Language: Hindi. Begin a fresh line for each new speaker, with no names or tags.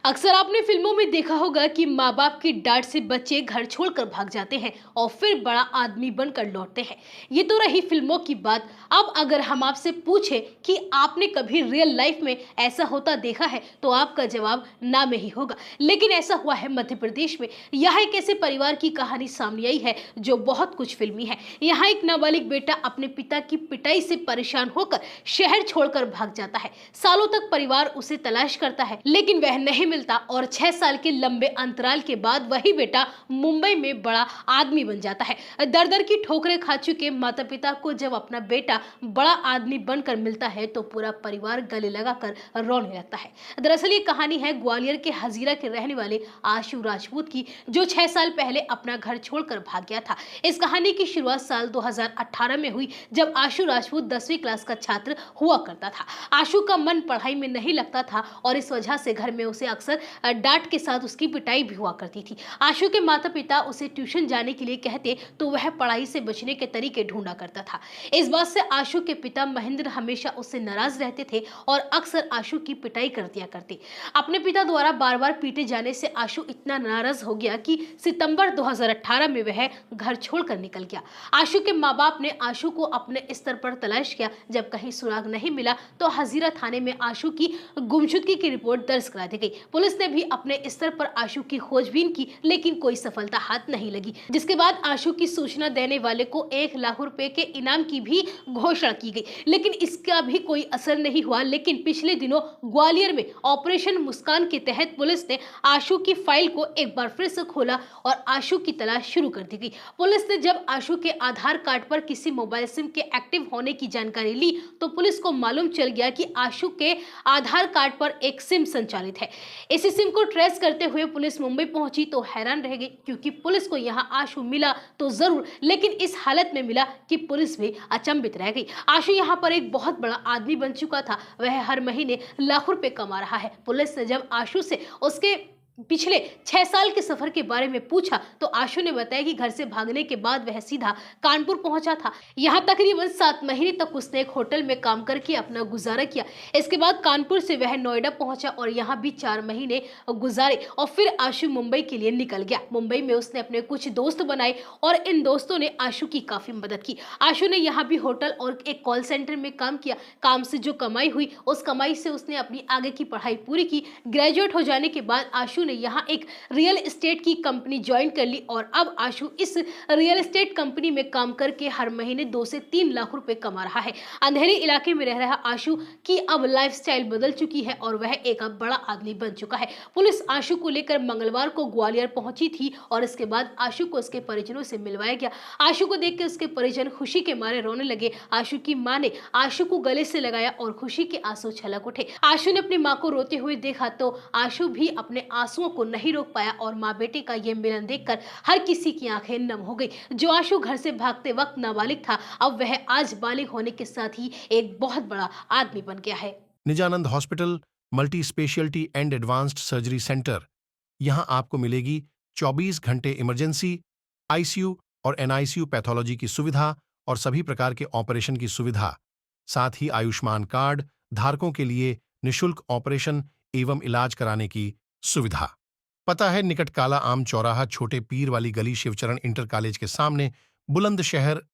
अक्सर आपने फिल्मों में देखा होगा कि माँ बाप की डांट से बच्चे घर छोड़कर भाग जाते हैं और फिर बड़ा आदमी बनकर लौटते हैं। ये तो रही फिल्मों की बात। अब अगर हम आपसे पूछे कि आपने कभी रियल लाइफ में ऐसा होता देखा है तो आपका जवाब ना में ही होगा। लेकिन ऐसा हुआ है मध्य प्रदेश में। यह एक ऐसे परिवार की कहानी सामने आई है जो बहुत कुछ फिल्मी है। यहाँ एक नाबालिग बेटा अपने पिता की पिटाई से परेशान होकर शहर छोड़कर भाग जाता है। सालों तक परिवार उसे तलाश करता है लेकिन वह नहीं मिलता और 6 साल के लंबे अंतराल के बाद वही बेटा मुंबई में बड़ा आदमी बन जाता है। दर दर की ठोकरें खा चुके माता पिता को जब अपना बेटा बड़ा आदमी बनकर मिलता है तो पूरा परिवार गले लगाकर रोने लगता है। दरअसल ये कहानी है ग्वालियर के हजीरा के रहने वाले आशु राजपूत की, जो 6 साल पहले अपना घर छोड़कर भाग गया था। इस कहानी की शुरुआत साल 2018 में हुई जब आशु राजपूत 10वीं क्लास का छात्र हुआ करता था। आशु का मन पढ़ाई में नहीं लगता था और इस वजह से घर में उसे अक्सर डांट के साथ उसकी पिटाई भी हुआ करती थी। आशु के माता पिता उसे ट्यूशन जाने के लिए कहते तो वह पढ़ाई से बचने के तरीके ढूंढा करता था। इस बात से आशु के पिता महेंद्र हमेशा उससे नाराज रहते थे और अक्सर आशु की पिटाई कर दिया करते। अपने पिता द्वारा बार बार पीटे जाने से आशु इतना नाराज हो गया कि सितंबर 2018 में वह घर छोड़कर निकल गया। आशु के माँ बाप ने आशु को अपने स्तर पर तलाश किया। जब कहीं सुराग नहीं मिला तो हजीरा थाने में आशु की गुमशुदगी की रिपोर्ट दर्ज करा दी गई। पुलिस ने भी अपने स्तर पर आशु की खोजबीन की लेकिन कोई सफलता हाथ नहीं लगी, जिसके बाद आशु की सूचना देने वाले को 1 लाख रुपए के इनाम की भी घोषणा की गई, लेकिन इसका भी कोई असर नहीं हुआ। लेकिन पिछले दिनों ग्वालियर में ऑपरेशन मुस्कान के तहत पुलिस ने आशु की फाइल को एक बार फिर से खोला और आशु की तलाश शुरू कर दी गई। पुलिस ने जब आशु के आधार कार्ड पर किसी मोबाइल सिम के एक्टिव होने की जानकारी ली तो पुलिस को मालूम चल गया कि आशु के आधार कार्ड पर एक सिम संचालित है। इसी सिम को ट्रेस करते हुए पुलिस मुंबई पहुंची तो हैरान रह गई, क्योंकि पुलिस को यहां आशु मिला तो जरूर, लेकिन इस हालत में मिला कि पुलिस भी अचंभित रह गई। आशु यहां पर एक बहुत बड़ा आदमी बन चुका था। वह हर महीने लाखों रुपए कमा रहा है। पुलिस ने जब आशु से उसके पिछले 6 साल के सफर के बारे में पूछा तो आशु ने बताया कि घर से भागने के बाद वह सीधा कानपुर पहुंचा था। यहां तकरीबन 7 महीने तक उसने एक होटल में काम करके अपना गुजारा किया। इसके बाद कानपुर से वह नोएडा पहुंचा और यहां भी 4 महीने गुजारे और फिर आशु मुंबई के लिए निकल गया। मुंबई में उसने अपने कुछ दोस्त बनाए और इन दोस्तों ने आशु की काफी मदद की। आशु ने यहाँ भी होटल और एक कॉल सेंटर में काम किया। काम से जो कमाई हुई उस कमाई से उसने अपनी आगे की पढ़ाई पूरी की। ग्रेजुएट हो जाने के बाद आशु ने यहाँ एक रियल एस्टेट की कंपनी ज्वाइन कर ली और अब आशु इस रियल एस्टेट कंपनी में काम करके हर महीने 2 से 3 लाख रुपए कमा रहा है। अंधेरे इलाके में रह रहा आशु की अब लाइफस्टाइल बदल चुकी है और वह एक अब बड़ा आदमी बन चुका है। पुलिस आशु को लेकर मंगलवार को ग्वालियर पहुंची थी और इसके बाद आशु को उसके परिजनों से मिलवाया गया। आशु को देखकर उसके परिजन खुशी के मारे रोने लगे। आशु की मां ने आशु को गले से लगाया और खुशी के आंसू छलक उठे। आशु ने अपनी मां को रोते हुए देखा तो आशु भी अपने आंसुओं को नहीं रोक पाया और माँ बेटे का ये मिलन देखकर हर किसी की आंखें नम हो गई। जो आशु घर से भागते वक्त नाबालिग था, अब वह आज बालिग होने के साथ ही एक बहुत बड़ा आदमी बन गया है।
Nijanand hospital multi speciality and advanced surgery centre. यहां आपको मिलेगी 24 घंटे इमरजेंसी, आईसीयू और एनआईसीयू पैथोलॉजी की सुविधा और सभी प्रकार के ऑपरेशन की सुविधा। साथ ही आयुष्मान कार्ड धारकों के लिए निशुल्क ऑपरेशन एवं इलाज कराने की सुविधा। पता है निकट काला आम चौराहा, छोटे पीर वाली गली, शिवचरण इंटर कॉलेज के सामने, बुलंदशहर,